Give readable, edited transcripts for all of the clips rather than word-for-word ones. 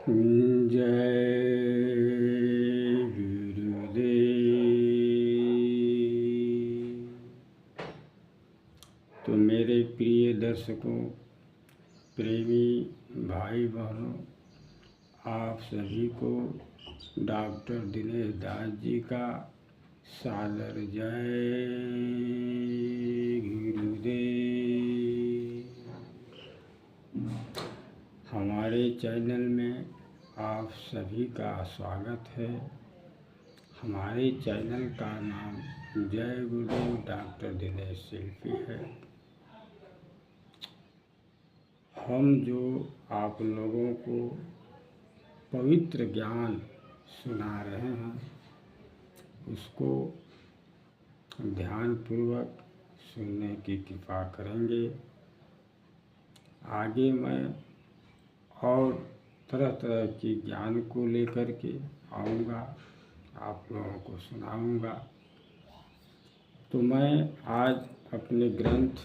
जय गुरुदेव। तो मेरे प्रिय दर्शकों, प्रेमी भाई बहनों, आप सभी को डॉक्टर दिनेश दास जी का सादर जय गुरुदेव। हमारे चैनल में आप सभी का स्वागत है। हमारे चैनल का नाम जय गुरुदेव डॉक्टर दिनेश शिल्पी है। हम जो आप लोगों को पवित्र ज्ञान सुना रहे हैं उसको ध्यानपूर्वक सुनने की कृपा करेंगे। आगे मैं और तरह तरह के ज्ञान को लेकर के आऊँगा, आप लोगों को सुनाऊँगा। तो मैं आज अपने ग्रंथ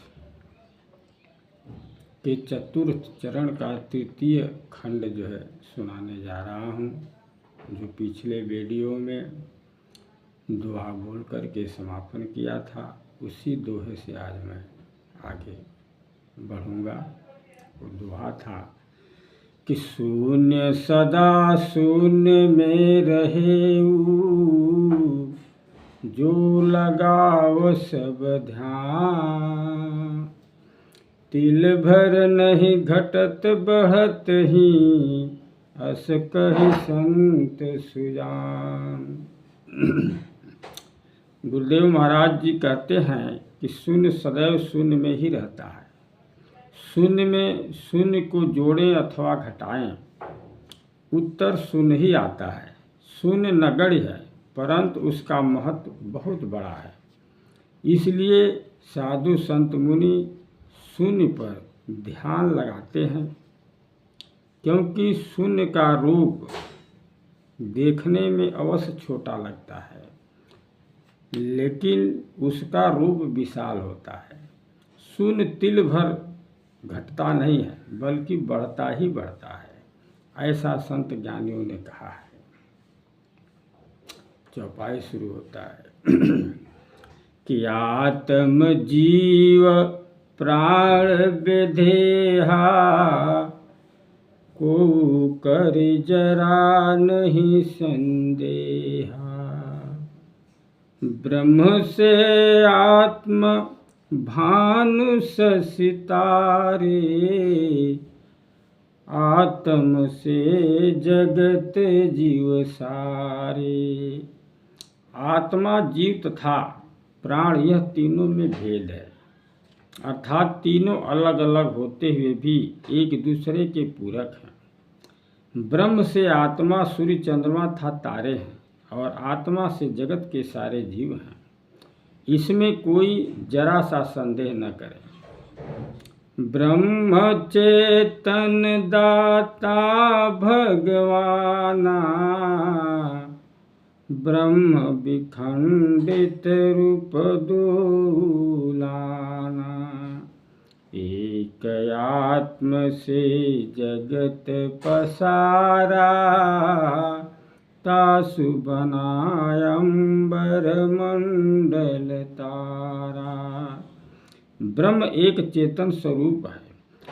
के चतुर्थ चरण का तृतीय खंड जो है सुनाने जा रहा हूँ, जो पिछले वीडियो में दोहा बोल करके समापन किया था। उसी दोहे से आज मैं आगे बढ़ूँगा। वो दोहा था कि शून्य सदा शून्य में रहेऊ, जो लगाव सब ध्यान। तिल भर नहीं घटत बढ़त ही, अस कहि संत सुजान। गुरुदेव महाराज जी कहते हैं कि शून्य सदैव शून्य में ही रहता है। शून्य में शून्य को जोड़ें अथवा घटाएं, उत्तर शून्य ही आता है। शून्य नगण्य है, परंतु उसका महत्व बहुत बड़ा है। इसलिए साधु संत मुनि शून्य पर ध्यान लगाते हैं, क्योंकि शून्य का रूप देखने में अवश्य छोटा लगता है, लेकिन उसका रूप विशाल होता है। शून्य तिल भर घटता नहीं है, बल्कि बढ़ता ही बढ़ता है, ऐसा संत ज्ञानियों ने कहा है। चौपाई शुरू होता है कि आत्म जीव प्राण विदेहा, को कर जरा नहीं संदेहा। ब्रह्म से आत्म भानु सितारे, आत्म से जगत जीव सारे। आत्मा जीव तथा प्राण यह तीनों में भेद है, अर्थात तीनों अलग अलग होते हुए भी एक दूसरे के पूरक हैं। ब्रह्म से आत्मा सूर्य चंद्रमा तथा तारे हैं, और आत्मा से जगत के सारे जीव हैं। इसमें कोई जरा सा संदेह न करे। ब्रह्म चेतन दाता भगवाना, ब्रह्म विखंडित रूप दूलाना। एक आत्म से जगत पसारा, तासु बनाय अंबर मंडल तारा। ब्रह्म एक चेतन स्वरूप है,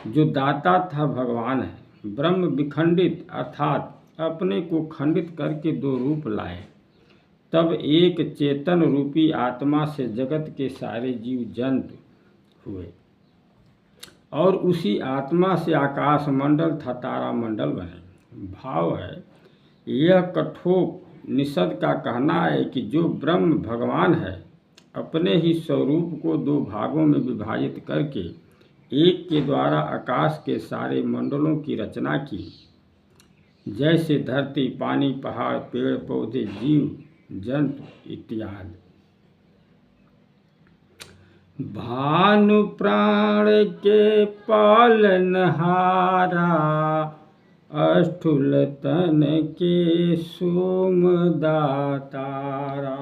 जो दाता था भगवान है। ब्रह्म विखंडित अर्थात अपने को खंडित करके दो रूप लाए, तब एक चेतन रूपी आत्मा से जगत के सारे जीव जंतु हुए, और उसी आत्मा से आकाश मंडल तथा तारा मंडल बने। भाव है, यह कठोपनिषद का कहना है कि जो ब्रह्म भगवान है, अपने ही स्वरूप को दो भागों में विभाजित करके एक के द्वारा आकाश के सारे मंडलों की रचना की, जैसे धरती, पानी, पहाड़, पेड़ पौधे, जीव जंतु इत्यादि। भानु प्राण के पालनहारा, अष्टुल तन के सोम दातारा।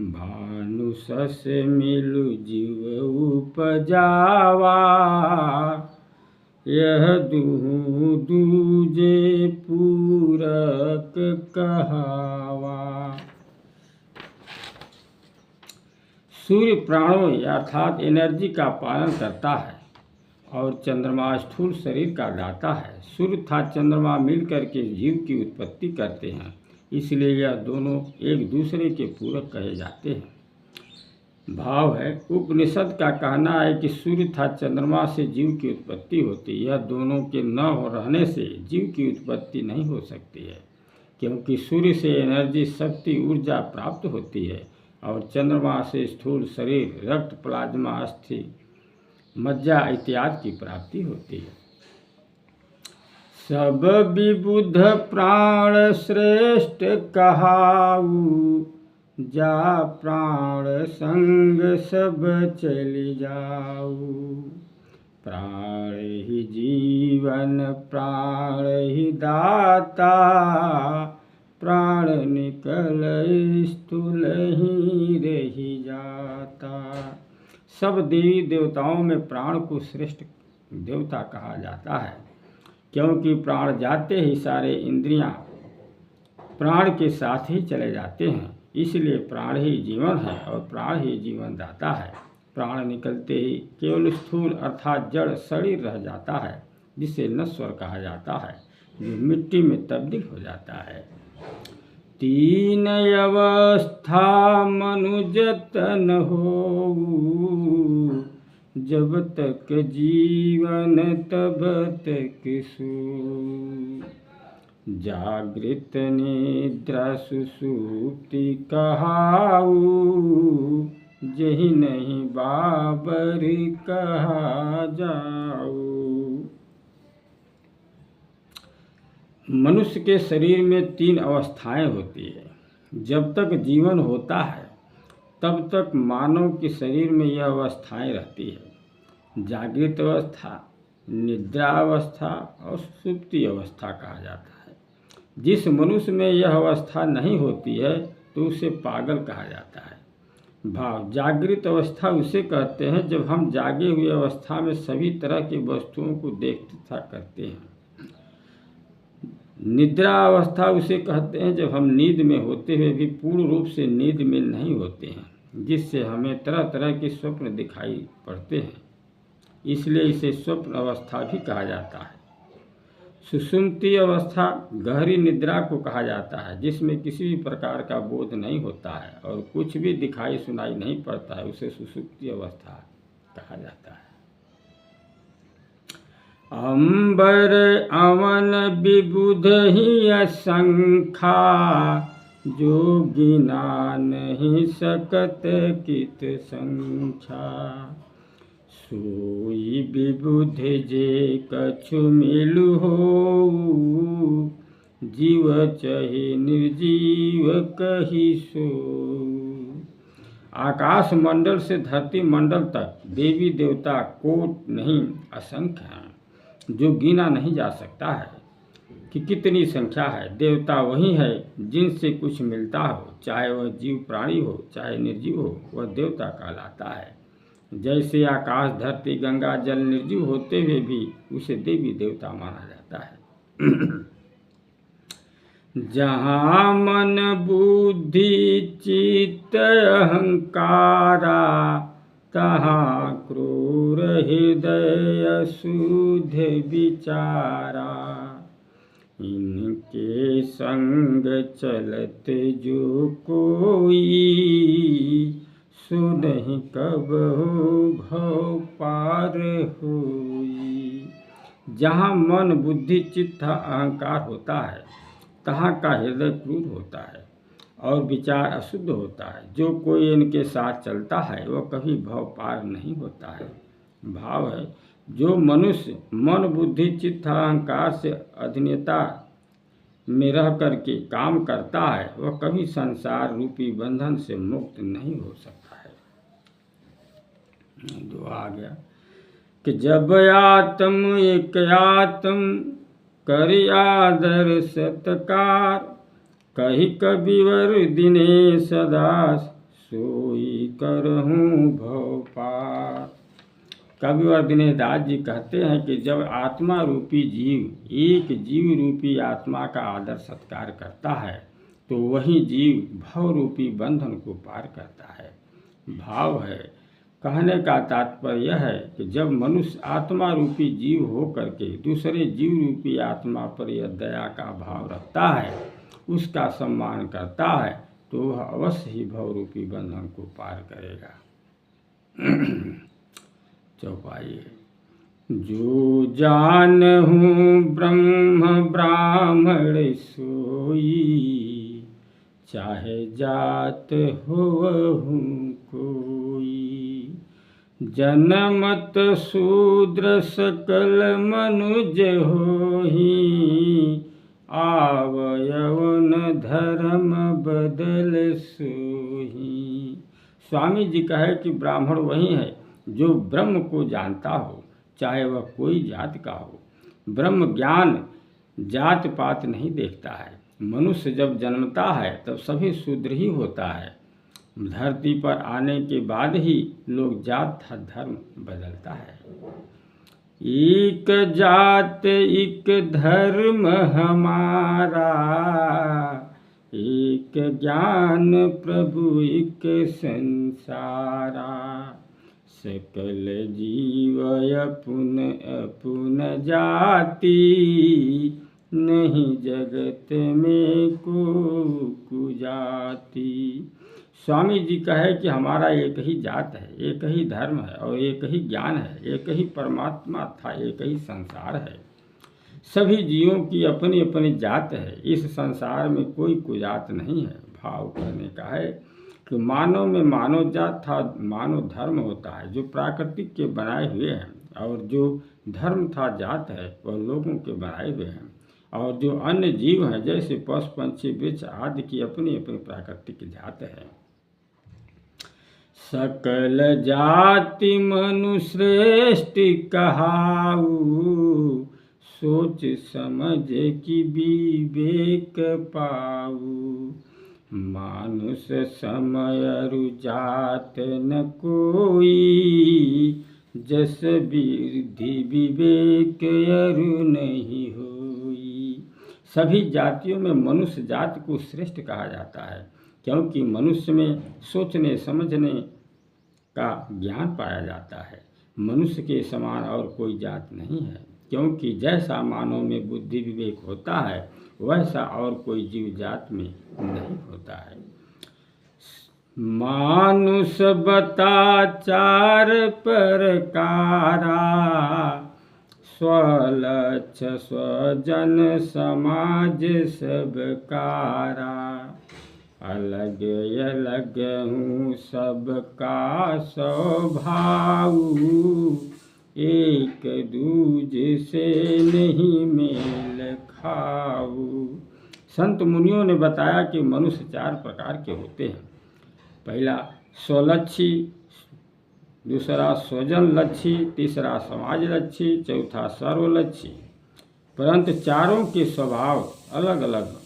भानु सस मिलु जीव उपजावा, यह दुहु दूजे पूरक कहावा। सूर्य प्राणों अर्थात एनर्जी का पालन करता है और चंद्रमा स्थूल शरीर का दाता है। सूर्य तथा चंद्रमा मिलकर के जीव की उत्पत्ति करते हैं, इसलिए यह दोनों एक दूसरे के पूरक कहे जाते हैं। भाव है, उपनिषद का कहना है कि सूर्य तथा चंद्रमा से जीव की उत्पत्ति होती है। यह दोनों के न रहने से जीव की उत्पत्ति नहीं हो सकती है, क्योंकि सूर्य से एनर्जी शक्ति ऊर्जा प्राप्त होती है और चंद्रमा से स्थूल शरीर रक्त प्लाज्मा अस्थि मज्जा इत्यादि की प्राप्ति होती है। सब विबुध प्राण श्रेष्ठ कहाऊ, जा प्राण संग सब चली जाऊ। प्राण ही जीवन प्राण ही दाता, प्राण निकल स्थूल ही रही जाता। सब देवी देवताओं में प्राण को श्रेष्ठ देवता कहा जाता है, क्योंकि प्राण जाते ही सारे इंद्रियां प्राण के साथ ही चले जाते हैं, इसलिए प्राण ही जीवन है और प्राण ही जीवन दाता है। प्राण निकलते ही केवल स्थूल अर्थात जड़ शरीर रह जाता है, जिसे नश्वर कहा जाता है, जो मिट्टी में तब्दील हो जाता है। तीन अवस्था मनुजतन हो, जब तक जीवन तब तक सो। जागृत निद्रा सुषुप्ति कहाऊ, जहि नहीं बाबर कहा जाऊ। मनुष्य के शरीर में तीन अवस्थाएं होती है। जब तक जीवन होता है तब तक मानव के शरीर में यह अवस्थाएं रहती है। जागृत अवस्था, निद्रा अवस्था और सुप्ति अवस्था कहा जाता है। जिस मनुष्य में यह अवस्था नहीं होती है तो उसे पागल कहा जाता है। भाव, जागृत अवस्था उसे कहते हैं जब हम जागे हुए अवस्था में सभी तरह की वस्तुओं को देखते करते हैं। निद्रा अवस्था उसे कहते हैं जब हम नींद में होते हुए भी पूर्ण रूप से नींद में नहीं होते हैं, जिससे हमें तरह तरह के स्वप्न दिखाई पड़ते हैं, इसलिए इसे स्वप्न अवस्था भी कहा जाता है। सुषुप्ति अवस्था गहरी निद्रा को कहा जाता है, जिसमें किसी भी प्रकार का बोध नहीं होता है और कुछ भी दिखाई सुनाई नहीं पड़ता है, उसे सुषुप्ति अवस्था कहा जाता है। अंबर अवन विबुध ही असंख्या, जो गिना नहीं सकत कित संख्या। सोई विबुध जे कछु मिलु हो, जीव चहे निर्जीव कही सो। आकाश मंडल से धरती मंडल तक देवी देवता कोट नहीं असंख्य हैं, जो गिना नहीं जा सकता है कि कितनी संख्या है। देवता वही है जिनसे कुछ मिलता हो, चाहे वह जीव प्राणी हो चाहे निर्जीव हो, वह देवता कहलाता है। जैसे आकाश धरती गंगा जल निर्जीव होते हुए भी उसे देवी देवता माना जाता है। जहाँ मन बुद्धि चित्त अहंकारा, तहाँ क्रूर हृदय शुद्ध विचारा। इनके संग चलत जो कोई, सो नहीं कबहु भव पार होई। जहाँ मन बुद्धि चित्त अहंकार होता है, तहाँ का हृदय क्रूर होता है और विचार अशुद्ध होता है। जो कोई इनके साथ चलता है वह कभी भव पार नहीं होता है। भाव है, जो मनुष्य मन बुद्धि चित्त अहंकार से अधीनता में रह करके काम करता है वह कभी संसार रूपी बंधन से मुक्त नहीं हो सकता है। दो आ गया कि जब आत्म एक आत्म कर आदर सत्कार, कही कविवर दिने सदा सोई करहूँ भव पार। कविवर दिनेश दास जी कहते हैं कि जब आत्मा रूपी जीव एक जीव रूपी आत्मा का आदर सत्कार करता है तो वही जीव भव रूपी बंधन को पार करता है। भाव है, कहने का तात्पर्य यह है कि जब मनुष्य आत्मा रूपी जीव हो करके दूसरे जीव रूपी आत्मा पर यह दया का भाव रखता है, उसका सम्मान करता है, तो वह अवश्य ही भव रूपी बंधन को पार करेगा। चौपाई है, जो जानहु ब्रह्म ब्राह्मण सोई, चाहे जात होवहु कोई, जनमत शूद्र सकल मनुज होहि, आवयवन धर्म बदल सोही। स्वामी जी कहे कि ब्राह्मण वही है जो ब्रह्म को जानता हो, चाहे वह कोई जात का हो। ब्रह्म ज्ञान जात पात नहीं देखता है। मनुष्य जब जन्मता है तब सभी शूद्र ही होता है। धरती पर आने के बाद ही लोग जात धर्म बदलता है। एक जात एक धर्म हमारा, एक ज्ञान प्रभु एक संसारा, सकल जीव अपुन अपुन जाति, नहीं जगत में को कुजाति। स्वामी जी कहे कि हमारा एक ही जात है, एक ही धर्म है और एक ही ज्ञान है, एक ही परमात्मा था, एक ही संसार है। सभी जीवों की अपनी अपनी जात है। इस संसार में कोई कुजात नहीं है। भाव करने का है कि मानव में मानव जात था, मानव धर्म होता है जो प्राकृतिक के बनाए हुए हैं, और जो धर्म था जात है वह लोगों के बनाए हुए हैं। और जो अन्य जीव हैं जैसे पशु पंछी वृक्ष आदि की अपनी अपनी प्राकृतिक जात है। सकल जाति मनु श्रेष्ठ कहाऊ, सोच समझ की विवेक पाऊ, मानुष समय जात न कोई, जस वृद्धि विवेक अरु नहीं होई। सभी जातियों में मनुष्य जात को श्रेष्ठ कहा जाता है, क्योंकि मनुष्य में सोचने समझने का ज्ञान पाया जाता है। मनुष्य के समान और कोई जात नहीं है, क्योंकि जैसा मानव में बुद्धि विवेक होता है वैसा और कोई जीव जात में नहीं होता है। मानुष बता चार प्रकारा, स्वलक्ष स्वजन समाज सबकारा, अलग अलग हूँ सबका स्वभाव, एक दूजे से नहीं मेल खाऊ। संत मुनियों ने बताया कि मनुष्य चार प्रकार के होते हैं। पहला स्वलक्षी, दूसरा स्वजन लक्षी, तीसरा समाज लक्षी, चौथा सर्वलक्षी। परंतु चारों के स्वभाव अलग अलग हैं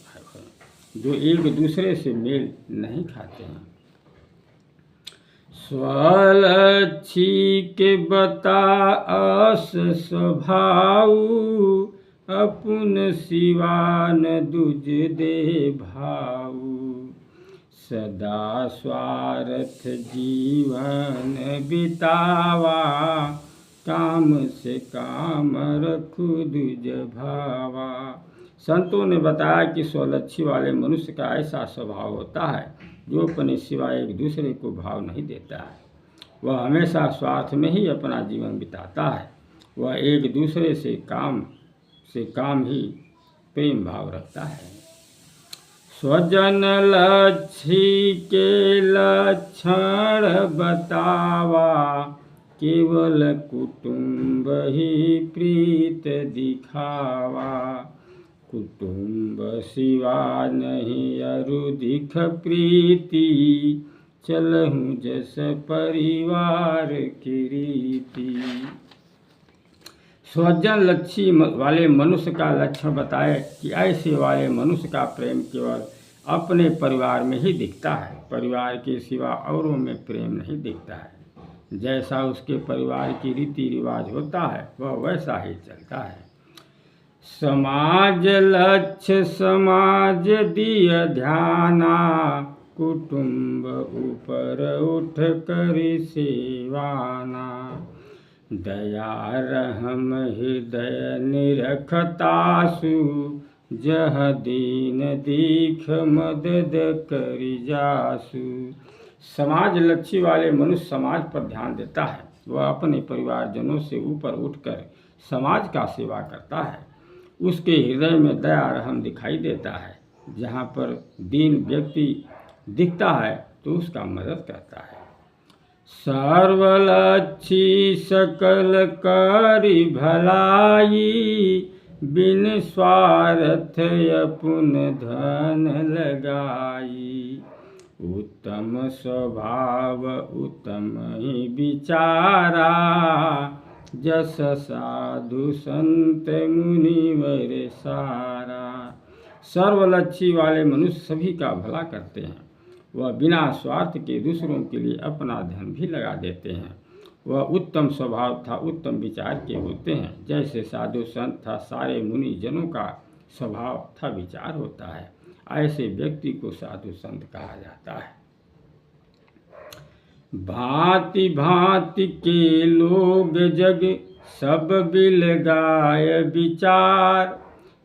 जो एक दूसरे से मेल नहीं खाते हैं। स्वलक्षी के बता अस स्वभाव, अपुन सिवान दुज दे भाऊ, सदा स्वार्थ जीवन बितावा, काम से काम रखु दुज भावा। संतों ने बताया कि स्वलक्षी वाले मनुष्य का ऐसा स्वभाव होता है जो अपने सिवाय एक दूसरे को भाव नहीं देता है। वह हमेशा स्वार्थ में ही अपना जीवन बिताता है। वह एक दूसरे से काम ही प्रेम भाव रखता है। स्वजन लक्षी के लक्षण बतावा, केवल कुटुंब ही प्रीत दिखावा, कुटुंब सिवा नहीं अरुधिक प्रीति, चलहूँ जस परिवार की रीति। स्वजन लक्षी वाले मनुष्य का लक्षण बताए कि ऐसे वाले मनुष्य का प्रेम केवल अपने परिवार में ही दिखता है, परिवार के सिवा औरों में प्रेम नहीं दिखता है। जैसा उसके परिवार की रीति रिवाज होता है वह वैसा ही चलता है। समाज लक्ष्य समाज दिय ध्याना, कुटुंब ऊपर उठ कर सेवाना। दया रहम हृदय निरखतासु, जह दीन दीख मदद करि जासु। समाज लक्ष्य वाले मनुष्य समाज पर ध्यान देता है, वह अपने परिवारजनों से ऊपर उठकर समाज का सेवा करता है। उसके हृदय में दया रहम दिखाई देता है, जहाँ पर दीन व्यक्ति दिखता है तो उसका मदद करता है। सर्वलक्षी सकल करि भलाई, बिन स्वार्थ अपुन धन लगाई। उत्तम स्वभाव उत्तम ही विचारा, जस साधु संत मुनिवर सारा। सर्वलक्षी वाले मनुष्य सभी का भला करते हैं, वह बिना स्वार्थ के दूसरों के लिए अपना धन भी लगा देते हैं। वह उत्तम स्वभाव तथा उत्तम विचार के होते हैं, जैसे साधु संत तथा सारे मुनि जनों का स्वभाव तथा विचार होता है, ऐसे व्यक्ति को साधु संत कहा जाता है। भांति भांति के लोग जग सब बिलगाय विचार,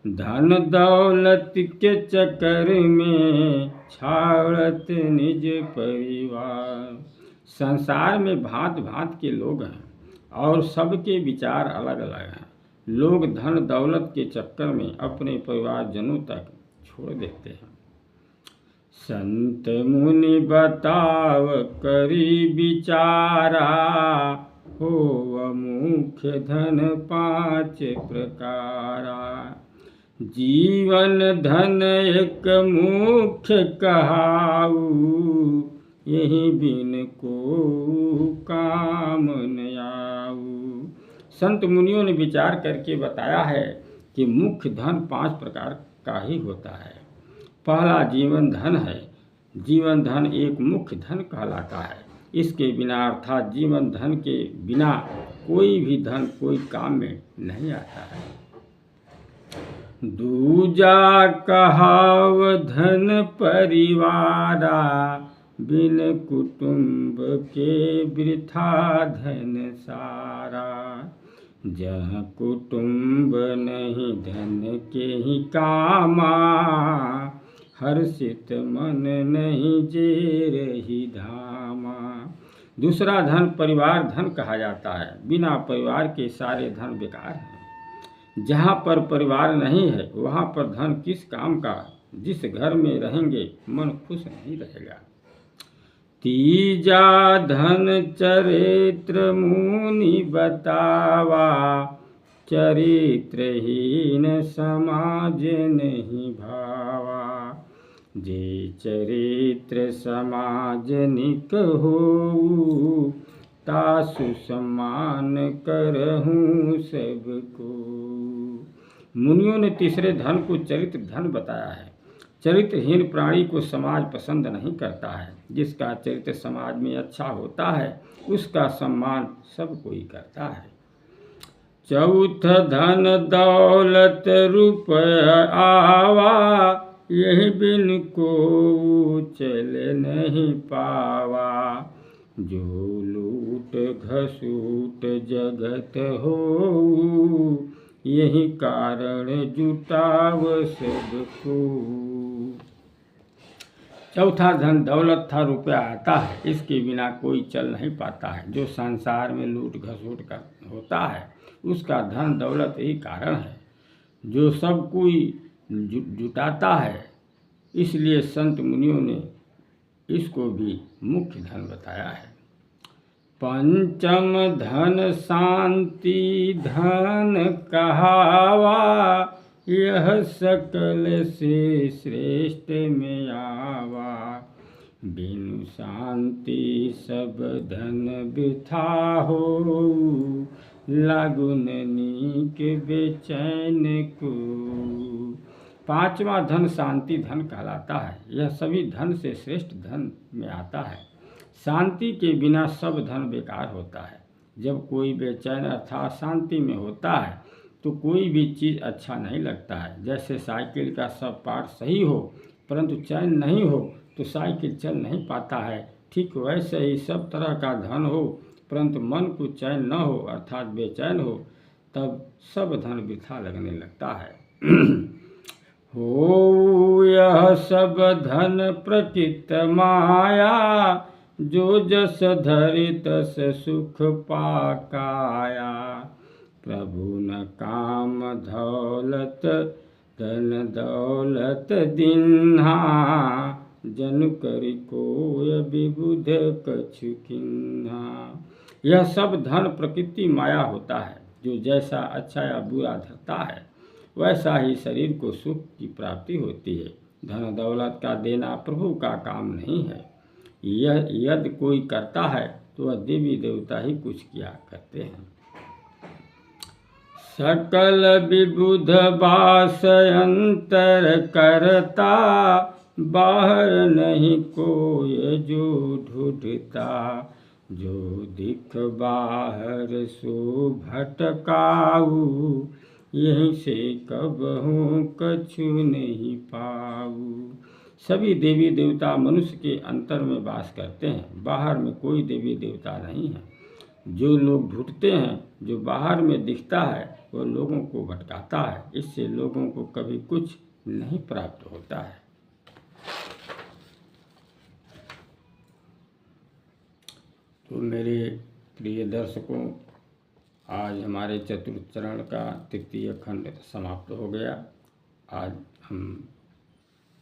धन दौलत के चक्कर में छाड़त निज परिवार। संसार में भांत भांत के लोग हैं और सबके विचार अलग अलग हैं। लोग धन दौलत के चक्कर में अपने परिवारजनों तक छोड़ देते हैं। संत मुनि बताव करी विचारा, हो मुख्य धन 5 प्रकारा। जीवन धन एक मुख्य कहाऊ, यही बिन को काम न आऊ। संत मुनियों ने विचार करके बताया है कि मुख्य धन 5 प्रकार का ही होता है। पहला जीवन धन है। जीवन धन एक मुख्य धन कहलाता है। इसके बिना अर्थात जीवन धन के बिना कोई भी धन कोई काम में नहीं आता है। दूजा कहाव धन परिवारा, बिन कुटुंब के वृथा धन सारा। जहाँ कुटुंब नहीं धन के ही कामा, हर्षित मन नहीं जे रही धामा। दूसरा धन परिवार धन कहा जाता है। बिना परिवार के सारे धन बेकार हैं। जहाँ पर परिवार नहीं है वहाँ पर धन किस काम का। जिस घर में रहेंगे मन खुश नहीं रहेगा। तीजा धन चरित्र मुनि बतावा, चरित्रहीन समाज नहीं भावा। जे चरित्र समाज निक हो, तासु सम्मान करहूँ सबको। मुनियों ने तीसरे धन को चरित्र धन बताया है। चरित्रहीन प्राणी को समाज पसंद नहीं करता है। जिसका चरित्र समाज में अच्छा होता है उसका सम्मान सब कोई करता है। चौथ धन दौलत रुपया आवा, यही बिन को चल नहीं पावा। जो लूट घसूट जगत हो, यही कारण जुटाव सबको। चौथा धन दौलत था रुपया आता है, इसके बिना कोई चल नहीं पाता है। जो संसार में लूट घसूट कर होता है उसका धन दौलत ही कारण है, जो सब कोई जुटाता है। इसलिए संत मुनियों ने इसको भी मुख्य धन बताया है। पंचम धन शांति धन कहावा, यह सकल से श्रेष्ठ में आवा। बिनु शांति सब धन वृथा हो, लागुन नीक बेचैन को। पांचवा धन शांति धन कहलाता है। यह सभी धन से श्रेष्ठ धन में आता है। शांति के बिना सब धन बेकार होता है। जब कोई बेचैन अर्थात शांति में होता है तो कोई भी चीज़ अच्छा नहीं लगता है। जैसे साइकिल का सब पार्ट सही हो परंतु चैन नहीं हो तो साइकिल चल नहीं पाता है, ठीक वैसे ही सब तरह का धन हो परंतु मन को चैन न हो अर्थात बेचैन हो तब सब धन वृथा लगने लगता है। हो यह सब धन प्रकृत माया, जो जस धरि तस सुख पाकाया। प्रभु न काम दौलत धन दौलत दिन्हा, जन करि कोय विबुध कछु किन्हा। यह सब धन प्रकृति माया होता है, जो जैसा अच्छा या बुरा धरता है वैसा ही शरीर को सुख की प्राप्ति होती है। धन दौलत का देना प्रभु का काम नहीं है। यह यदि कोई करता है तो वह देवी देवता ही कुछ किया करते हैं। सकल विबुध बास अंतर करता, बाहर नहीं कोई जो ढूंढता। जो दिख बाहर सो भटकाऊ, यहीं से कबहू कछु नहीं पाऊ। सभी देवी देवता मनुष्य के अंतर में वास करते हैं, बाहर में कोई देवी देवता नहीं है। जो लोग ढूंढते हैं, जो बाहर में दिखता है वो लोगों को भटकाता है, इससे लोगों को कभी कुछ नहीं प्राप्त होता है। तो मेरे प्रिय दर्शकों, आज हमारे चतुर्थ चरण का तृतीय खंड समाप्त हो गया। आज हम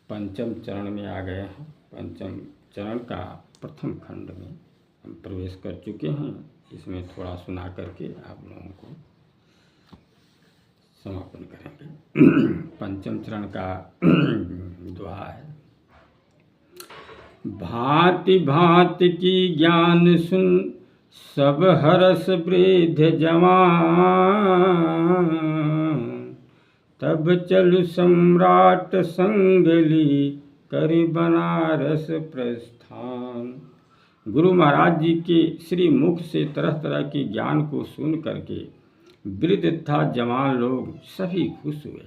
पंचम चरण में आ गए हैं। पंचम चरण का प्रथम खंड में हम प्रवेश कर चुके हैं। इसमें थोड़ा सुना करके आप लोगों को समापन करेंगे। पंचम चरण का दोहा है। भांति भांति की ज्ञान सुन, सब हरस वृद्ध जवान। तब चलु सम्राट संग ली, करि बनारस प्रस्थान। गुरु महाराज जी के श्री मुख से तरह तरह के ज्ञान को सुन करके वृद्ध तथा जवान लोग सभी खुश हुए।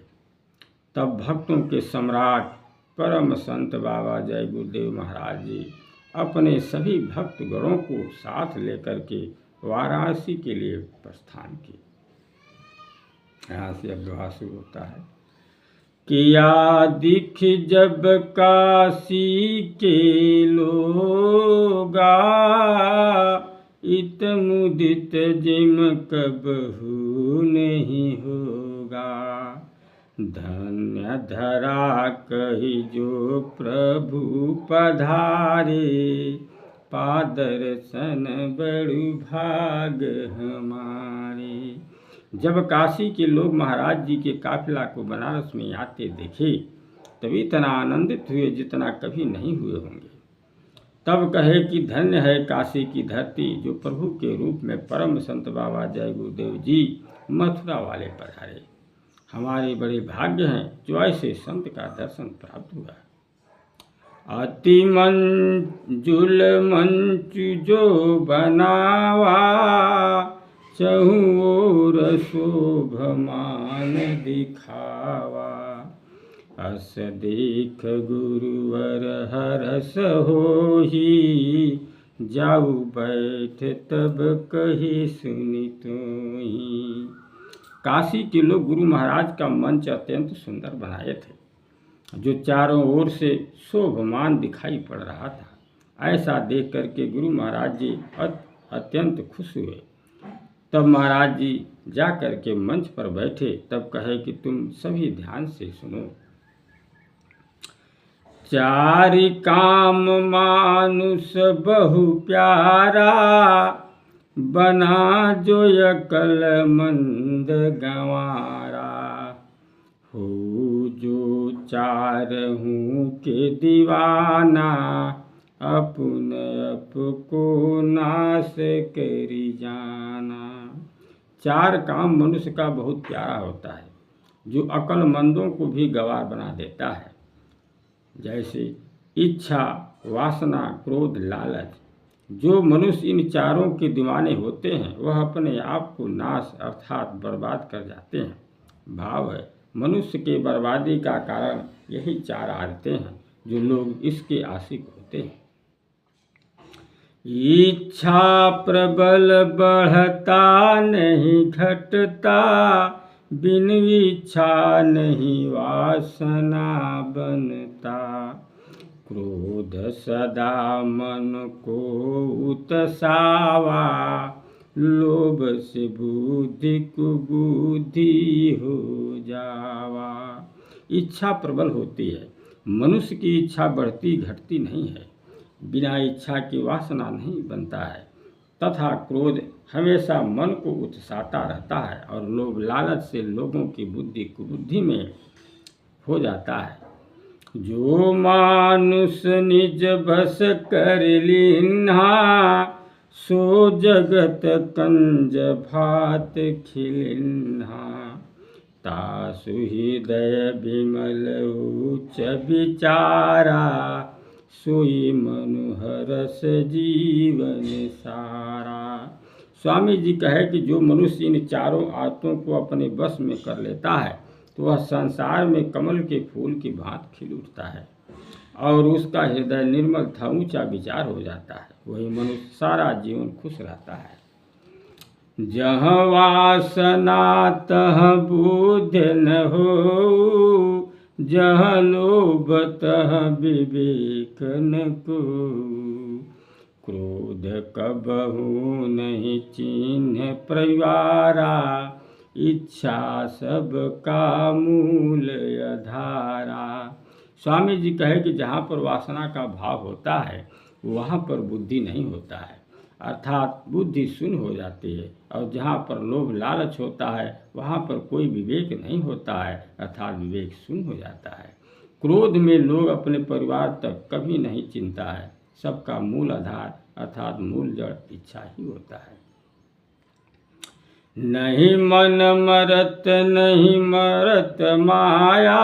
तब भक्तों के सम्राट परम संत बाबा जय गुरुदेव महाराज जी अपने सभी भक्त गणों को साथ लेकर के वाराणसी के लिए प्रस्थान किए। यहाँ से अब दोहा शुरू होता है। किया दिख जब काशी के लोगा, इत मुदित जिम कबहू नहीं होगा। धन्य धरा कही जो प्रभु पधारे, पादर्शन बड़ु भाग हमारे। जब काशी के लोग महाराज जी के काफिला को बनारस में आते देखे तब इतना आनंदित हुए जितना कभी नहीं हुए होंगे। तब कहे कि धन्य है काशी की धरती, जो प्रभु के रूप में परम संत बाबा जय गुरुदेव जी मथुरा वाले पधारे। हमारे बड़े भाग्य हैं जो ऐसे संत का दर्शन प्राप्त हुआ। अति मंजुल मंच जो बनावा, चहुँ ओर शोभमान दिखावा। अस देख गुरुवर हरस होही, जाऊ बैठ तब कही सुनि तोही। काशी के लोग गुरु महाराज का मंच अत्यंत सुंदर बनाए थे, जो चारों ओर से शोभमान दिखाई पड़ रहा था। ऐसा देख करके गुरु महाराज जी अत्यंत खुश हुए। तब महाराज जी जा करके मंच पर बैठे। तब कहे कि तुम सभी ध्यान से सुनो। चारि काम मानुष बहु प्यारा, बना जो यकल मंद गंवारा। हो जो चारहूँ के दीवाना, अपुन को नाश करी जाना। चार काम मनुष्य का बहुत प्यारा होता है, जो अक्लमंदों को भी गंवार बना देता है। जैसे इच्छा, वासना, क्रोध, लालच, जो मनुष्य इन चारों के दीवाने होते हैं वह अपने आप को नाश अर्थात बर्बाद कर जाते हैं। भाव है, मनुष्य के बर्बादी का कारण यही चार आदतें हैं जो लोग इसके आशिक होते हैं। इच्छा प्रबल बढ़ता नहीं घटता, बिन इच्छा नहीं वासना बनता। क्रोध सदा मन को उतसावा, लोभ से बुद्धि कुबुद्धि हो जावा। इच्छा प्रबल होती है, मनुष्य की इच्छा बढ़ती घटती नहीं है, बिना इच्छा की वासना नहीं बनता है। तथा क्रोध हमेशा मन को उत्साहता रहता है और लोभ लालच से लोगों की बुद्धि कुबुद्धि में हो जाता है। जो मानुष निज बस कर लीन्हा, सो जगत कंज भात खिलिन्हा। तासु हृदय विमल उच्च विचारा, सोई मनोहरस जीवन सारा। स्वामी जी कहे कि जो मनुष्य इन चारों आदतों को अपने बस में कर लेता है तो वह संसार में कमल के फूल की भांति खिल उठता है और उसका हृदय निर्मल तथा ऊंचा विचार हो जाता है। वही मनुष्य सारा जीवन खुश रहता है। जहाँ वासना तह बुध न हो, जहाँ लोभ तह विवेक न को। क्रोध कबहु नहीं चिन्ह परिवारा, इच्छा सब का मूल आधारा। स्वामी जी कहे कि जहाँ पर वासना का भाव होता है वहाँ पर बुद्धि नहीं होता है, अर्थात बुद्धि शून्य हो जाती है। और जहाँ पर लोभ लालच होता है वहाँ पर कोई विवेक नहीं होता है, अर्थात विवेक शून्य हो जाता है। क्रोध में लोग अपने परिवार तक कभी नहीं चिंता है, सबका मूल आधार अर्थात मूल जड़ इच्छा ही होता है। नहीं मन मरत नहीं मरत माया,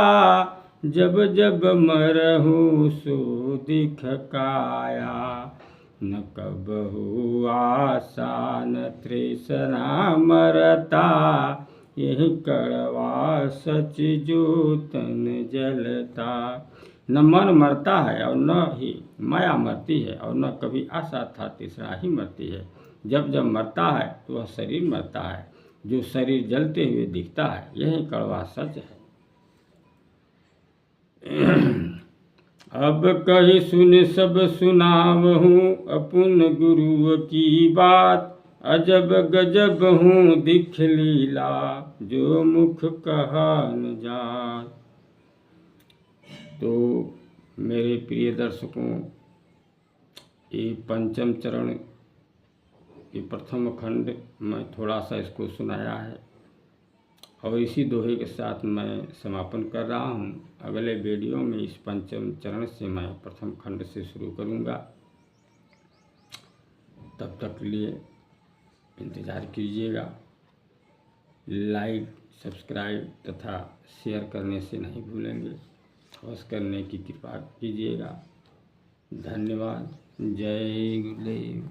जब जब मरहूँ सो दिख काया। न कबहु आशा न तृष्णा मरता, यही कड़वा सच जो तन जलता। न मन मरता है और न ही माया मरती है और न कभी आशा तथा तृष्णा ही मरती है। जब जब मरता है तो वह शरीर मरता है, जो शरीर जलते हुए दिखता है, यही कड़वा सच है। अब कही सुन सब सुनावहूँ अपुन गुरु की बात, अजब गजब हूँ दिख लीला जो मुख कहा न जात। तो मेरे प्रिय दर्शकों, ये पंचम चरण ये प्रथम खंड मैं थोड़ा सा इसको सुनाया है और इसी दोहे के साथ मैं समापन कर रहा हूँ। अगले वीडियो में इस पंचम चरण से मैं प्रथम खंड से शुरू करूँगा। तब तक के लिए इंतज़ार कीजिएगा। लाइक, सब्सक्राइब तथा शेयर करने से नहीं भूलेंगे, अवश्य करने की कृपा कीजिएगा। धन्यवाद। जय गुरुदेव।